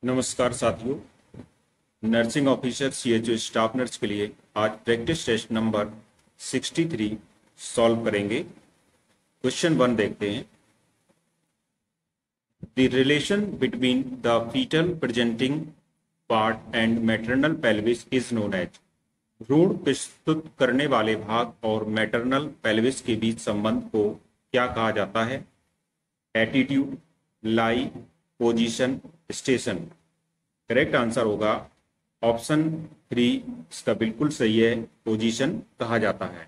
नमस्कार साथियों। Nursing officer CHO staff nurse के लिए आज प्रैक्टिस टेस्ट नंबर 63 सॉल्व करेंगे। क्वेश्चन 1 देखते हैं। The relation between the fetal presenting part and maternal pelvis is known as. भ्रूण प्रस्तुत करने वाले भाग और मैटरनल पेल्विस के बीच संबंध को क्या कहा जाता है? एटीट्यूड, लाई, पोजीशन, स्टेशन। करेक्ट आंसर होगा ऑप्शन 3। इसका बिल्कुल सही है, पोजीशन कहा जाता है।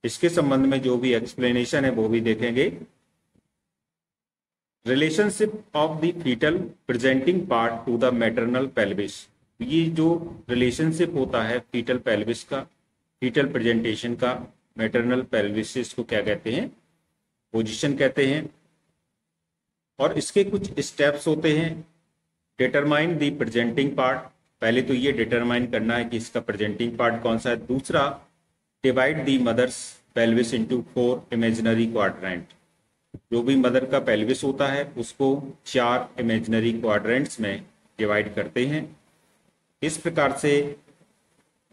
इसके संबंध में जो भी एक्सप्लेनेशन है वो भी देखेंगे। Relationship of the fetal presenting part to the maternal pelvis. ये जो रिलेशनशिप होता है फीटल पेल्विस का, फीटल प्रेजेंटेशन का मैटरनल पेल्विस, इसको क्या कहते हैं? पोजीशन कहते हैं। और इसके कुछ स्टेप्स होते हैं। डिटरमाइन द प्रेजेंटिंग पार्ट, पहले तो ये डिटरमाइन करना है कि इसका प्रेजेंटिंग पार्ट कौन सा है। दूसरा, divide the mother's pelvis into 4 imaginary quadrant. जो भी मदर का पेल्विस होता है उसको 4 इमेजिनरी क्वाड्रेंट्स में डिवाइड करते हैं। इस प्रकार से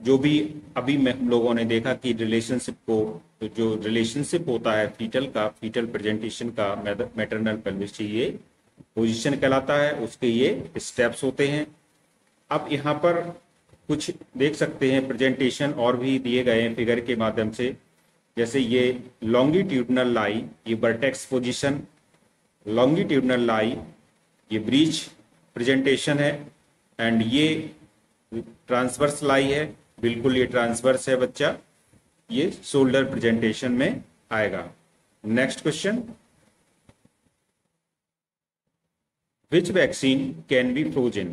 जो भी अभी हम लोगों ने देखा कि रिलेशनशिप को, तो जो रिलेशनशिप होता है फीटल का, फीटल प्रेजेंटेशन का मैटरनल पेल्विस, ये पोजीशन कहलाता है। उसके ये स्टेप्स होते हैं। अब यहाँ पर कुछ देख सकते हैं प्रेजेंटेशन और भी दिए गए हैं फिगर के माध्यम से। जैसे ये लॉन्गिट्यूडनल लाई, ये वर्टेक्स पोजीशन, लॉन्गिट्यूडनल लाई, ये ब्रीच प्रेजेंटेशन है, एंड ये ट्रांसवर्स लाई है, बिल्कुल ये ट्रांसवर्स है बच्चा, ये शोल्डर प्रेजेंटेशन में आएगा। Next question, which vaccine can be frozen.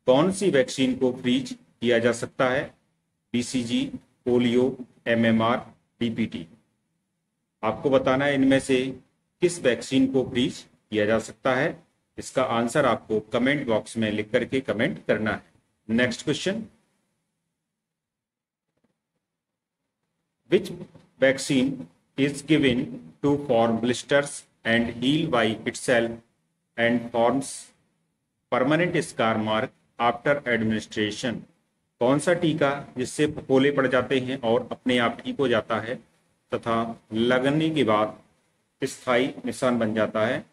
कौन सी वैक्सीन को फ्रीज किया जा सकता है? BCG, polio, MMR, DPT. आपको बताना है इनमें से किस वैक्सीन को फ्रीज किया जा सकता है। इसका आंसर आपको कमेंट बॉक्स में लिख करके कमेंट करना है। Next question, which vaccine is given to form blisters and heal by itself and forms permanent scar mark after administration. कौन सा टीका जिससे फफोले पड़ जाते हैं और अपने आप ठीक हो जाता है तथा लगने के बाद स्थायी निशान बन जाता है?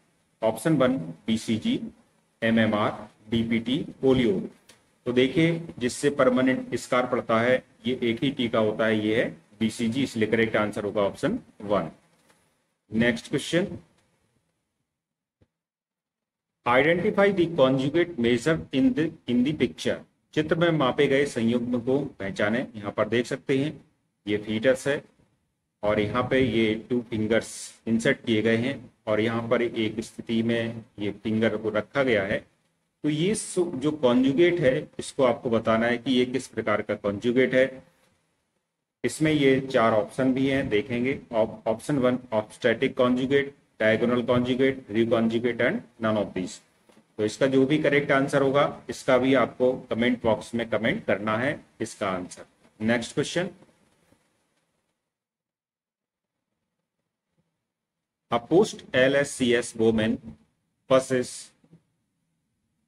Option 1 BCG, MMR, DPT, polio. तो देखिए, जिससे परमानेंट स्कार पड़ता है ये एक ही टीका होता है, ये है बीसीजी, इसलिए करेक्ट आंसर होगा option 1। Next question, identify the conjugate measure in the picture. चित्र में मापे गए संयुग्म को पहचाने। यहाँ पर देख सकते हैं ये फीटस है और यहाँ पे ये 2 फिंगर्स इंसर्ट किए गए हैं और यहाँ पर एक स्थिति में ये फिंगर को रखा गया है। तो ये जो कॉन्जुगेट है इसको आपको बताना है कि ये किस प्रकार का कॉन्जुगेट है। इसमें ये 4 ऑप्शन भी हैं, देखेंगे। Option 1 obstetric conjugate, diagonal conjugate, रिकॉन्जुगेट एंड नन ऑफ दिस। तो इसका जो भी करेक्ट आंसर होगा इसका भी आपको कमेंट बॉक्स में कमेंट करना है इसका answer. Next question, a post LSCS women passes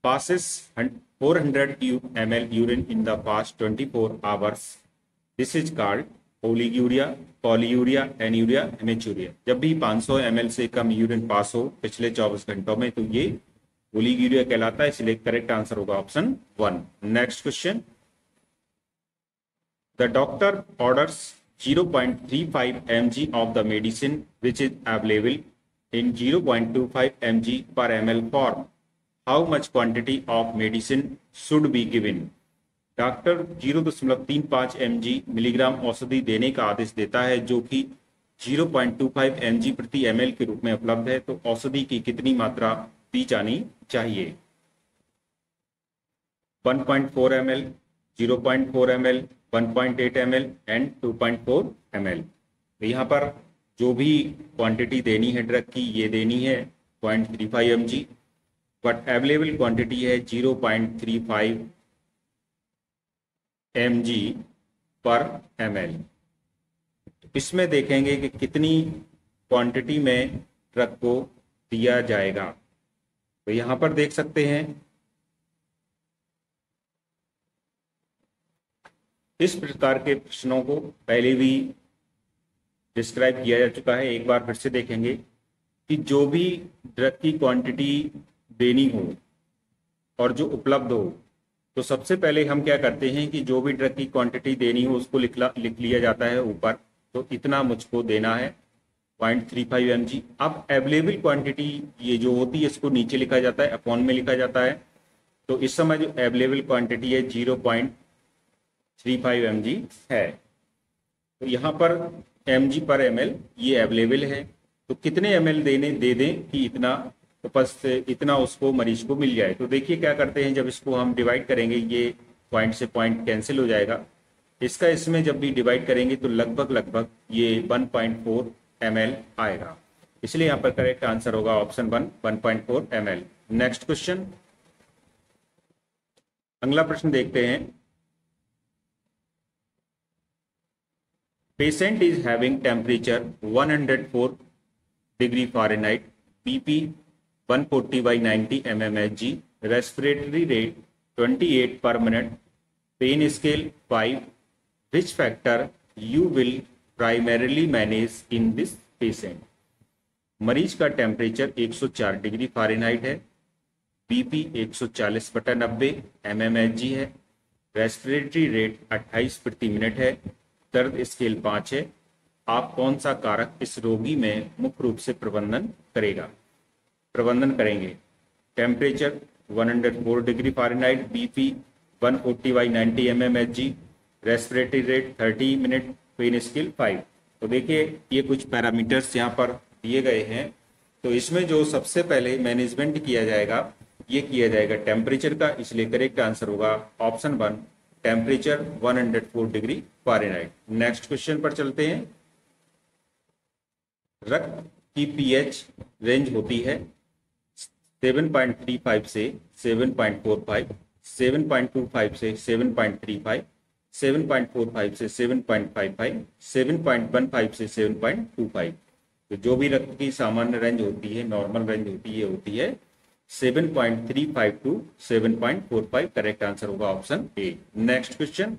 400 ml urine in the past 24 hours. This is called oliguria, polyuria, anuria, haematuria. जब भी 500 ml से कम यूरिन पास हो पिछले 24 घंटों में तो ये ओलिग्यूरिया कहलाता है, इसलिए करेक्ट आंसर होगा option 1। Next question, the doctor orders 0.35 mg of the medicine which is available in 0.25 mg per ml form. How much quantity of medicine should be given? Doctor 0.35 mg milligram औषधि देने का आदेश देता है जो कि 0.25 mg प्रति ml के रूप में उपलब्ध है। तो औषधि की कितनी मात्रा दी जानी चाहिए? 1.4 ml, 0.4 ml, 1.8 ml and 2.4 ml। तो यहाँ पर जो भी क्वांटिटी देनी है ड्रग की ये देनी है 0.35 mg, बट अवेलेबल क्वांटिटी है 0.35 mg पर ml। इसमें देखेंगे कि कितनी क्वांटिटी में ड्रग को दिया जाएगा। तो यहाँ पर देख सकते हैं इस प्रकार के प्रश्नों को पहले भी डिस्क्राइब किया जा चुका है, एक बार फिर से देखेंगे कि जो भी ड्रग की क्वांटिटी देनी हो और जो उपलब्ध हो, तो सबसे पहले हम क्या करते हैं कि जो भी ड्रग की क्वांटिटी देनी हो उसको लिख लिया जाता है ऊपर, तो इतना मुझको देना है 0.35 mg। अब अवेलेबल क्वांटिटी ये जो होती है इसको नीचे लिखा जाता है, अपॉन में लिखा जाता है। तो इस समय जो अवेलेबल क्वांटिटी है 0.35 mg है। तो यहाँ पर mg पर ml ये अवेलेबल है, तो कितने ml दे दें कि इतना उसको मरीज को मिल जाए। तो देखिए क्या करते हैं, जब इसको हम डिवाइड करेंगे ये पॉइंट से पॉइंट कैंसिल हो जाएगा, इसका इसमें जब भी डिवाइड करेंगे तो लगभग ये 1.4 ml आएगा। इसलिए यहाँ पर करेक्ट आंसर होगा ऑप्शन 1.4 ml। नेक्स्ट क्वेश्चन, अगला प्रश्न देखते हैं। Patient is having temperature 104 degree Fahrenheit, BP 140/90 mmHg, respiratory rate 28 per minute, pain scale 5। Which factor you will primarily manage in this patient. मरीज का टेम्परेचर 104 डिग्री फ़ारेनहाइट है, BP 140/90 mmHg है, respiratory rate 28 प्रति minute है, दर्द scale 5 है। आप कौन सा कारक इस रोगी में मुख्य रूप से प्रबंधन करेंगे। Temperature 104 degree Fahrenheit, BP 140/90 mmHg, respiratory rate 30 minute, pain scale 5। तो देखिए ये कुछ पैरामीटर्स यहाँ पर दिए गए हैं। तो इसमें जो सबसे पहले मैनेजमेंट किया जाएगा ये किया जाएगा टेम्परेचर का, इसलिए करेक्ट आंसर होगा option 1 temperature 104 degree Fahrenheit. Next question पर चलते हैं। रक्त की पीएच रेंज होती है 7.35 से 7.45, 7.25 से 7.35, 7.45 से 7.55, 7.15 से 7.25। तो जो भी रक्त की सामान्य रेंज होती है, नॉर्मल रेंज होती है 7.35 टू 7.45। करेक्ट आंसर होगा ऑप्शन ए। नेक्स्ट क्वेश्चन,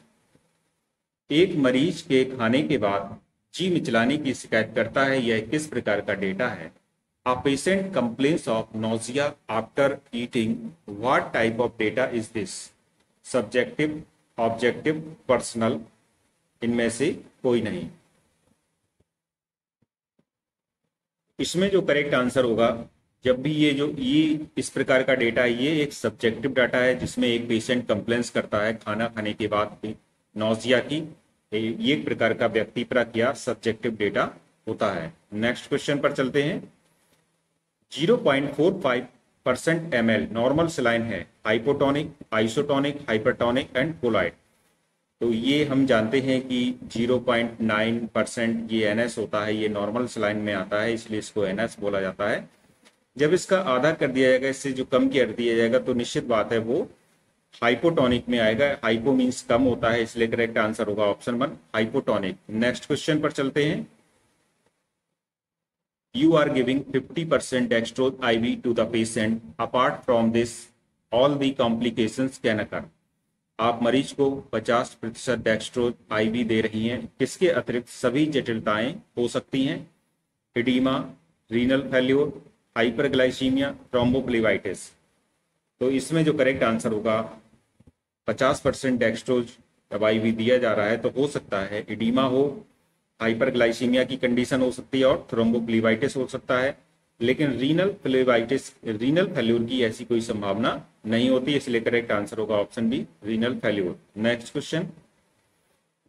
एक मरीज के खाने के बाद जी मिचलाने की शिकायत करता है, यह किस प्रकार का डेटा है। A patient complains of nausea after eating. What type of data is this? Subjective, objective, personal, इनमें से कोई नहीं। इसमें जो करेक्ट आंसर होगा, जब भी ये इस प्रकार का डेटा है, ये एक सब्जेक्टिव डाटा है जिसमें एक पेशेंट कंप्लेंस करता है खाना खाने के बाद नौजिया की, ये एक प्रकार का व्यक्तिपरक या सब्जेक्टिव डेटा होता है। नेक्स्ट क्वेश्चन पर चलते हैं। 0.45% ml नॉर्मल सलाइन है, hypotonic, isotonic, hypertonic and colloid. तो ये हम जानते हैं कि 0.9% ये NS होता है, ये नॉर्मल सलाइन में आता है, इसलिए इसको NS बोला जाता है। जब इसका आधा कर दिया जाएगा, इससे जो कम कर दिया जाएगा, तो निश्चित बात है वो हाइपोटोनिक में आएगा। हाइपो मीन्स कम होता है, इसलिए करेक्ट आंसर होगा ऑप्शन 1 हाइपोटोनिक। नेक्स्ट क्वेश्चन पर चलते हैं। You are giving 50% dextrose IV to the patient. Apart from this, all the complications can occur. आप मरीज को 50% डेक्सट्रोज IV दे रही हैं, किसके अतिरिक्त सभी जटिलताएं हो सकती हैं। Oedema, renal failure, hyperglycaemia, thrombophlebitis. तो इसमें जो करेक्ट आंसर होगा 50% डेक्सट्रोज जब IV दिया जा रहा है तो हो सकता है एडीमा हो, हाइपरग्लाइसीमिया की कंडीशन हो सकती है और थ्रोम्बोफ्लेबाइटिस हो सकता है, लेकिन रीनल फेल्योर की ऐसी कोई संभावना नहीं होती, इसलिए करेक्ट आंसर होगा option B renal failure. Next question,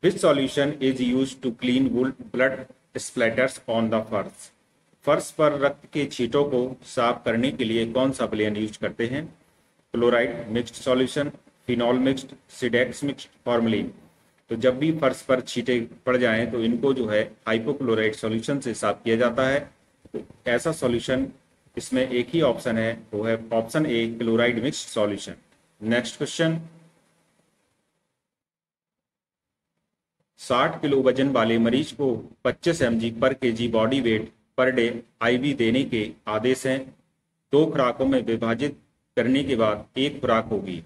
which solution is used to clean blood splatters on the farsh. फर्श पर रक्त के छींटों को साफ करने के लिए कौन सा विलयन यूज करते हैं। Chloride mixed solution, phenol mixed, Cidex mixed, formalin. तो जब भी फर्श पर छींटे पड़ जाएं तो इनको जो है हाइपोक्लोराइड सॉल्यूशन से साफ किया जाता है। तो ऐसा सॉल्यूशन इसमें एक ही ऑप्शन है, वो है ऑप्शन ए chloride mixed solution. Next question, 60 kilo वजन वाले मरीज को 25 mg पर kg body weight per day IV देने के आदेश हैं। 2 खुराकों में विभाजित करने के बाद एक खुराक होगी।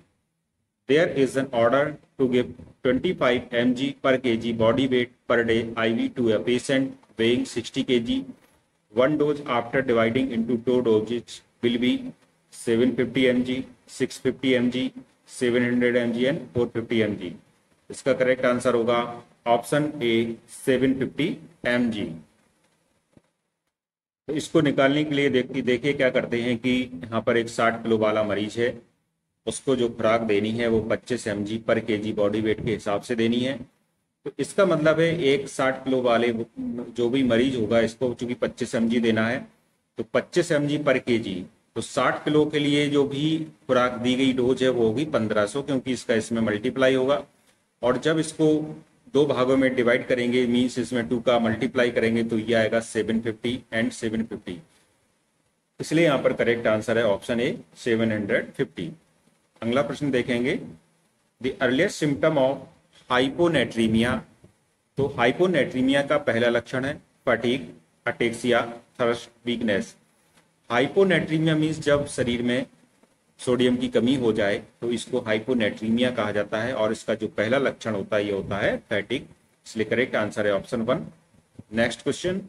There is an order to give 25 mg per kg body weight per day IV to a patient weighing 60 kg. One dose after dividing into two doses will be 750 mg, 650 mg, 700 mg and 450 mg. इसका correct answer होगा option A 750 mg। तो इसको निकालने के लिए देखिए क्या करते हैं कि यहाँ पर एक 60 किलो वाला मरीज है, उसको जो खुराक देनी है वो 25 mg पर केजी बॉडी वेट के हिसाब से देनी है। तो इसका मतलब है एक 60 किलो वाले जो भी मरीज होगा इसको चूंकि 25 mg देना है तो 25 mg पर केजी, तो 60 किलो के लिए जो भी खुराक दी गई डोज है वो होगी 1500, क्योंकि इसका इसमें मल्टीप्लाई होगा। और जब इसको दो भागों में डिवाइड करेंगे मीन्स इसमें 2 का मल्टीप्लाई करेंगे तो ये आएगा 750 एंड 750, इसलिए यहाँ पर करेक्ट आंसर है ऑप्शन ए 750। अगला प्रश्न देखेंगे, the earliest symptom of hyponatraemia. तो हाइपोनेट्रीमिया का पहला लक्षण है fatigue, ataxia, thirst, weakness. Hyponatraemia means जब शरीर में सोडियम की कमी हो जाए तो इसको हाइपोनेट्रीमिया कहा जाता है, और इसका जो पहला लक्षण होता है ये होता है फैटिग, इसलिए करेक्ट आंसर है option 1। Next question,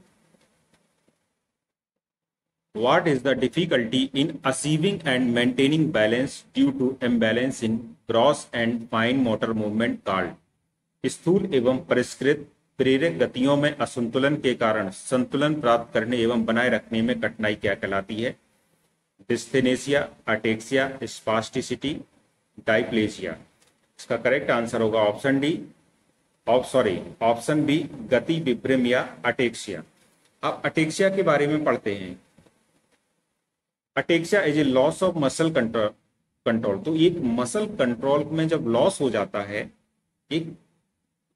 what is the difficulty in achieving and maintaining balance due to imbalance in gross and fine motor movement called. स्थूल एवं परिष्कृत प्रेरक गतियों में असंतुलन के कारण संतुलन प्राप्त करने एवं बनाए रखने में कठिनाई क्या कहलाती है? डिस्थेनेसिया, अटेक्सिया, स्पास्टिसिटी, डाइप्लेजिया। इसका करेक्ट आंसर होगा ऑप्शन डी, ऑप्शन बी, गति विभ्रम या अटेक्सिया। अब अटेक्सिया के बारे में पढ़ते हैं। Ataxia is a loss of muscle control. तो एक मसल कंट्रोल में जब लॉस हो जाता है एक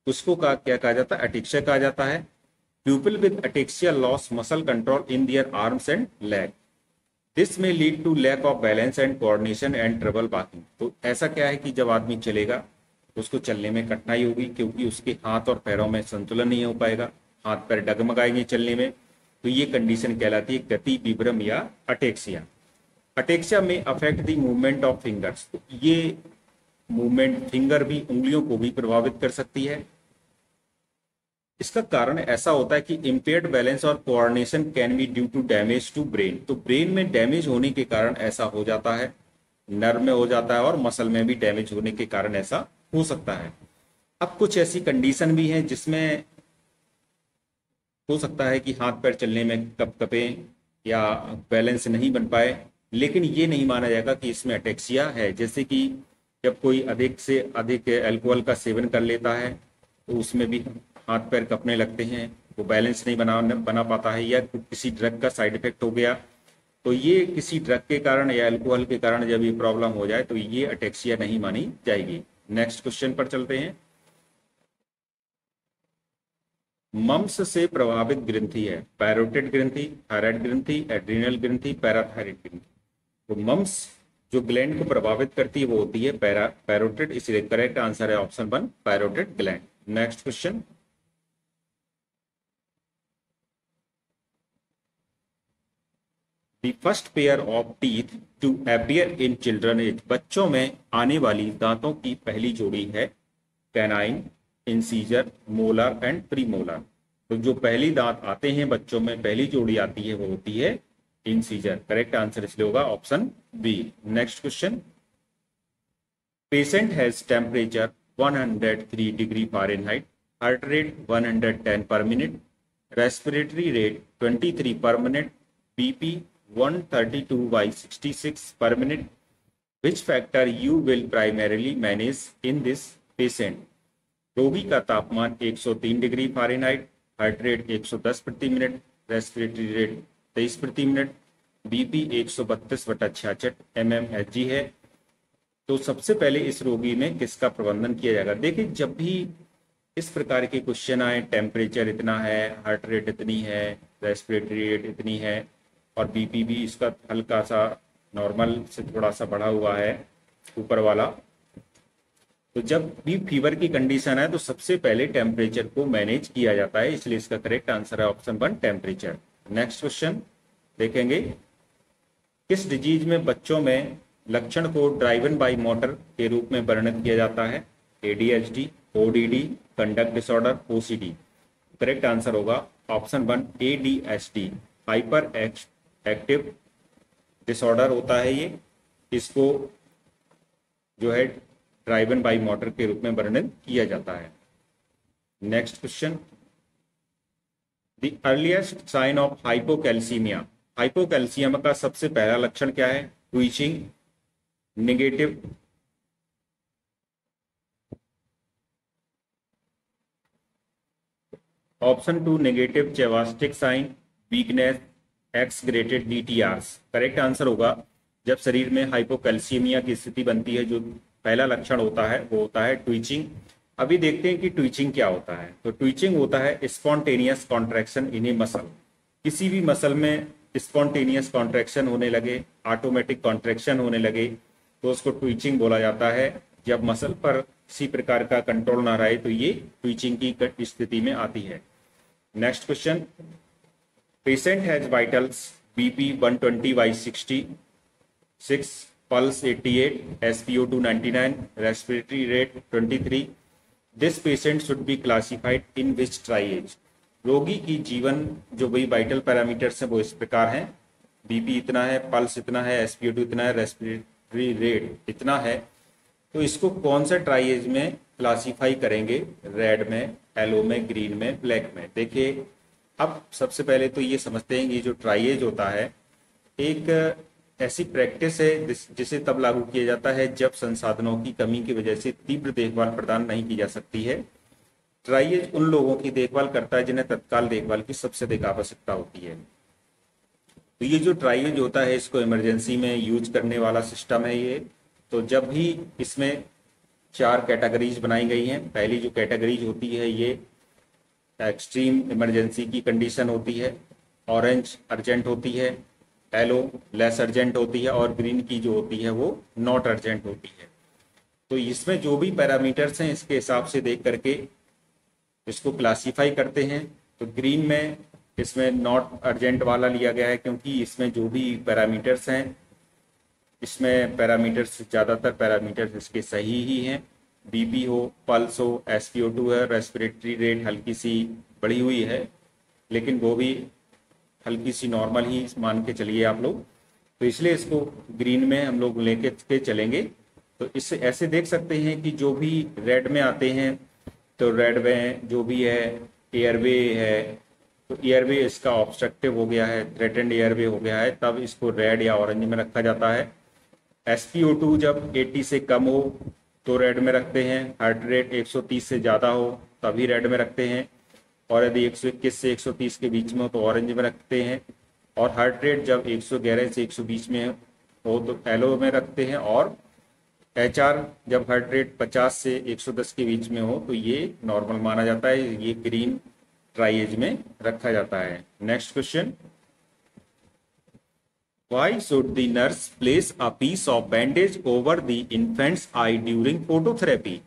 उसको क्या कहा जाता है? अटेक्सिया कहा जाता है। People with ataxia lose muscle control in their arms and leg. This may lead to lack of balance and coordination and trouble walking. तो ऐसा क्या है कि जब आदमी चलेगा तो उसको चलने में कठिनाई होगी, क्योंकि उसके हाथ और पैरों में संतुलन नहीं हो पाएगा, हाथ पैर डगमगाएंगे चलने में। तो ये कंडीशन कहलाती है गति विभ्रम या अटेक्सिया। अटेक्सिया में affect the movement of fingers. तो ये मूवमेंट फिंगर भी, उंगलियों को भी प्रभावित कर सकती है। इसका कारण ऐसा होता है कि इम्पेयर्ड बैलेंस और coordination can be due to damage to brain. तो ब्रेन में डैमेज होने के कारण ऐसा हो जाता है, नर्व में हो जाता है और मसल में भी डैमेज होने के कारण ऐसा हो सकता है। अब कुछ ऐसी कंडीशन भी हैं जिसमें हो सकता है कि हाथ पैर चलने में कपकपे या बैलेंस नहीं बन पाए, लेकिन ये नहीं माना जाएगा कि इसमें अटेक्सिया है। जैसे कि जब कोई अधिक से अधिक अल्कोहल का सेवन कर लेता है तो उसमें भी हाथ पैर कपने लगते हैं, वो बैलेंस नहीं बना पाता है, या किसी ड्रग का साइड इफेक्ट हो गया। तो ये किसी ड्रग के कारण या अल्कोहल के कारण जब ये प्रॉब्लम हो जाए तो ये अटेक्सिया नहीं मानी जाएगी। नेक्स्ट क्वेश्चन पर चलते हैं। मम्स से प्रभावित ग्रंथि है पैरोटिड ग्रंथि, थायराइड ग्रंथि, एड्रिनल ग्रंथि, पैराथायराइड ग्रंथि। तो मम्स जो ग्लैंड को प्रभावित करती है वो होती है पैरोटिड, इसलिए करेक्ट आंसर है option 1 parotid gland. Next question, The first pair of teeth to appear in children is, बच्चों में आने वाली दांतों की पहली जोड़ी है canine, incisor, molar and premolar. तो जो पहली दांत आते हैं बच्चों में पहली जोड़ी आती है वो होती है इंसीजर। करेक्ट आंसर इसलिए होगा option B. Next question, patient has temperature 103 degree Fahrenheit, heart rate 110 per minute, respiratory rate 23 per minute, BP 132/66 per minute. Which factor you will primarily manage in this patient? रोगी का तापमान 103 degree Fahrenheit, heart rate 110 प्रति minute, respiratory rate 23 प्रति minute, BP 132/66 mmHg है। तो सबसे पहले इस रोगी में किसका प्रबंधन किया जाएगा? देखिए, जब भी इस प्रकार के क्वेश्चन आए, टेम्परेचर इतना है, हार्ट रेट इतनी है, रेस्पिरेटरी रेट इतनी है और बीपी भी इसका हल्का सा नॉर्मल से थोड़ा सा बढ़ा हुआ है ऊपर वाला, तो जब भी फीवर की कंडीशन है तो सबसे पहले टेम्परेचर को मैनेज किया जाता है, इसलिए इसका करेक्ट आंसर है ऑप्शन 1 टेम्परेचर। नेक्स्ट क्वेश्चन देखेंगे, किस डिजीज में बच्चों में लक्षण को ड्राइवन बाय मोटर के रूप में वर्णित किया जाता है? ADHD, ODD, conduct disorder, OCD। Correct answer होगा option 1 ADHD, hyper active disorder होता है ये। इसको जो है ड्राइवन बाई मोटर के रूप में वर्णित किया जाता है। Next question, the earliest sign of hypocalcaemia. Hypocalcium का सबसे पहला लक्षण क्या है? Twitching, negative option 2 negative Chvostek sign, weakness, exaggerated DTRs। Correct answer होगा जब शरीर में हाइपोकैल्सीमिया की स्थिति बनती है, जो पहला लक्षण होता है वो होता है ट्विचिंग। अभी देखते हैं कि ट्विचिंग क्या होता है। तो ट्विचिंग होता है स्पॉन्टेनियस कॉन्ट्रैक्शन इन ए मसल। किसी भी मसल में स्पॉन्टेनियस कॉन्ट्रैक्शन होने लगे, ऑटोमेटिक कॉन्ट्रैक्शन होने लगे, तो उसको ट्विचिंग बोला जाता है। जब मसल पर किसी प्रकार का कंट्रोल ना रहे तो ये ट्विचिंग की स्थिति में आती है। Next question, patient has vitals BP 120/66, pulse 88, SpO2 99, respiratory rate 23। This patient should be classified in which triage. रोगी की जीवन जो भी वाइटल पैरामीटर्स हैं वो इस प्रकार हैं, BP इतना है, पल्स इतना है, SpO2 इतना है, रेस्पिरेटरी रेट इतना है। तो इसको कौन सा ट्राइएज में क्लासिफाई करेंगे? रेड में, येलो में, ग्रीन में, ब्लैक में। देखिए अब सबसे पहले तो ये समझते हैं कि जो ट्राइएज होता है एक ऐसी प्रैक्टिस है जिसे तब लागू किया जाता है जब संसाधनों की कमी की वजह से तीव्र देखभाल प्रदान नहीं की जा सकती है। ट्राइएज उन लोगों की देखभाल करता है जिन्हें तत्काल देखभाल की सबसे अधिक आवश्यकता होती है। तो ये जो ट्राइएज होता है इसको इमरजेंसी में यूज करने वाला सिस्टम है ये। तो जब भी इसमें 4 कैटेगरीज बनाई गई हैं। पहली जो कैटेगरीज होती है ये एक्सट्रीम इमरजेंसी की कंडीशन होती है, ऑरेंज अर्जेंट होती है, येलो लेस अर्जेंट होती है और ग्रीन की जो होती है वो नॉट अर्जेंट होती है। तो इसमें जो भी पैरामीटर्स हैं इसके हिसाब से देख करके इसको क्लासीफाई करते हैं। तो ग्रीन में इसमें नॉट अर्जेंट वाला लिया गया है क्योंकि इसमें जो भी पैरामीटर्स हैं इसमें पैरामीटर्स ज़्यादातर पैरामीटर्स इसके सही ही हैं। BP हो, पल्स हो, SpO2 है, रेस्पिरेटरी रेट हल्की सी बढ़ी हुई है लेकिन वो भी हल्की सी नॉर्मल ही मान के चलिए आप लोग। तो इसलिए इसको ग्रीन में हम लोग लेके के चलेंगे। तो इससे ऐसे देख सकते हैं कि जो भी रेड में आते हैं तो रेड में जो भी है एयरवे है, तो एयरवे इसका ऑब्स्ट्रक्टिव हो गया है, थ्रेटेंड एयरवे हो गया है, तब इसको रेड या ऑरेंज में रखा जाता है। SpO2 जब 80 से कम हो तो रेड में रखते हैं, हार्ट रेट 130 से ज़्यादा हो तभी रेड में रखते हैं, और यदि 121 से 130 के बीच में हो तो ऑरेंज में रखते हैं, और हार्ट रेट जब 111 से 120 में हो तो येलो में रखते हैं, और HR जब हार्ट रेट 50 से 110 के बीच में हो तो ये नॉर्मल माना जाता है, ये ग्रीन ट्राइएज में रखा जाता है। Next question, Why should the nurse place a piece of bandage over the infant's eye during phototherapy?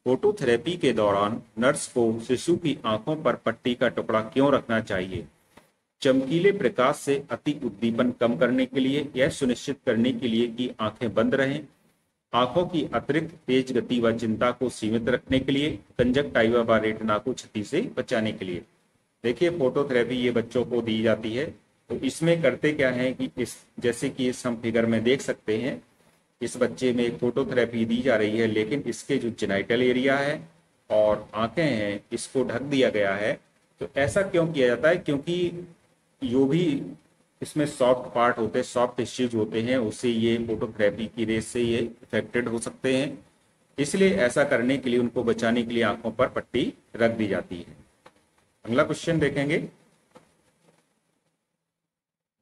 Phototherapy के दौरान नर्स को शिशु की आंखों पर पट्टी का टुकड़ा क्यों रखना चाहिए? चमकीले प्रकाश से अति उद्दीपन कम करने के लिए, यह सुनिश्चित करने के लिए कि आंखें बंद रहें, आंखों की अतिरिक्त तेज गति व चिंता को सीमित रखने के लिए, कंजक्टाइवा व रेटिना को क्षति से बचाने के लिए। देखिए फोटोथेरेपी ये बच्चों को दी जाती है। तो इसमें करते क्या है कि इस जैसे कि इस हम फिगर में देख सकते हैं, इस बच्चे में एक फोटोथेरेपी दी जा रही है लेकिन इसके जो जेनाइटल एरिया है और आंखें हैं इसको ढक दिया गया है। तो ऐसा क्यों किया जाता है? क्योंकि जो भी इसमें सॉफ्ट पार्ट होते हैं, सॉफ्ट टिश्यूज होते हैं, उससे ये फोटोथेरेपी की रेस से ये इफेक्टेड हो सकते हैं। इसलिए ऐसा करने के लिए, उनको बचाने के लिए आंखों पर पट्टी रख दी जाती है। अगला क्वेश्चन देखेंगे,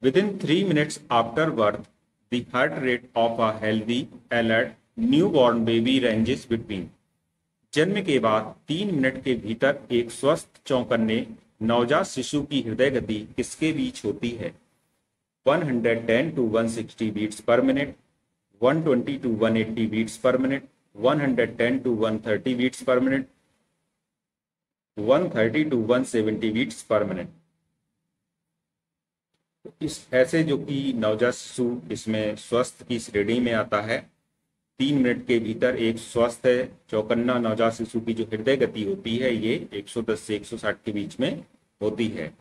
Within 3 minutes after birth, the heart rate of a healthy, alert, newborn baby ranges between। जन्म के बाद 3 मिनट के भीतर एक स्वस्थ चौकन्ने नवजात शिशु की हृदय गति किसके बीच होती है? 110 to 160 beats per minute, 120 to 180 beats per minute, 110 to 130 beats per minute, 130 to 170 beats per minute. इस ऐसे जो कि नवजात शिशु इसमें स्वस्थ की श्रेणी में आता है, 3 मिनट के भीतर एक स्वस्थ चौकन्ना नवजात शिशु की जो हृदय गति होती है ये 110 से 160 के बीच में होती है।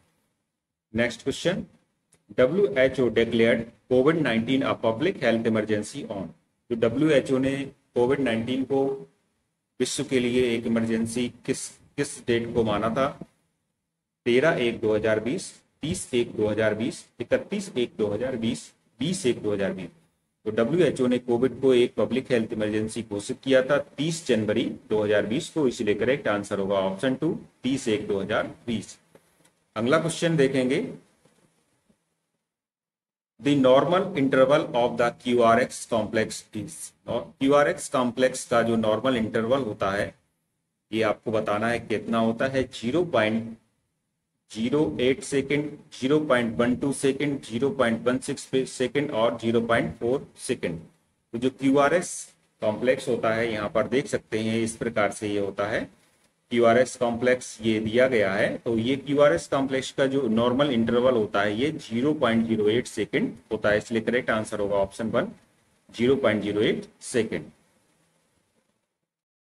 Next question, WHO declared COVID-19 a public health emergency on। जो WHO ने COVID-19 को विश्व के लिए एक इमरजेंसी किस डेट को माना था? 13/1/2020, 30/1/2020, 31/1/2020, 20/1/2020। तो WHO ने कोविड को एक पब्लिक हेल्थ इमरजेंसी घोषित किया था 30 जनवरी 2020 को, इसलिए करेक्ट आंसर होगा ऑप्शन 2, 30/1/2020। अगला क्वेश्चन देखेंगे, the normal interval of the QRX complex is. QRX complex का जो नॉर्मल इंटरवल होता है ये आपको बताना है कितना होता है। 0.08 सेकेंड, 0.12 सेकेंड, 0.16 सेकेंड और 0.4 सेकेंड। तो जो QRS कॉम्प्लेक्स होता है यहाँ पर देख सकते हैं इस प्रकार से ये होता है। QRS कॉम्प्लेक्स ये दिया गया है, तो ये QRS कॉम्प्लेक्स का जो नॉर्मल इंटरवल होता है ये 0.08 सेकेंड होता है, इसलिए करेक्ट आंसर होगा ऑप्शन 1, 0.08 सेकेंड।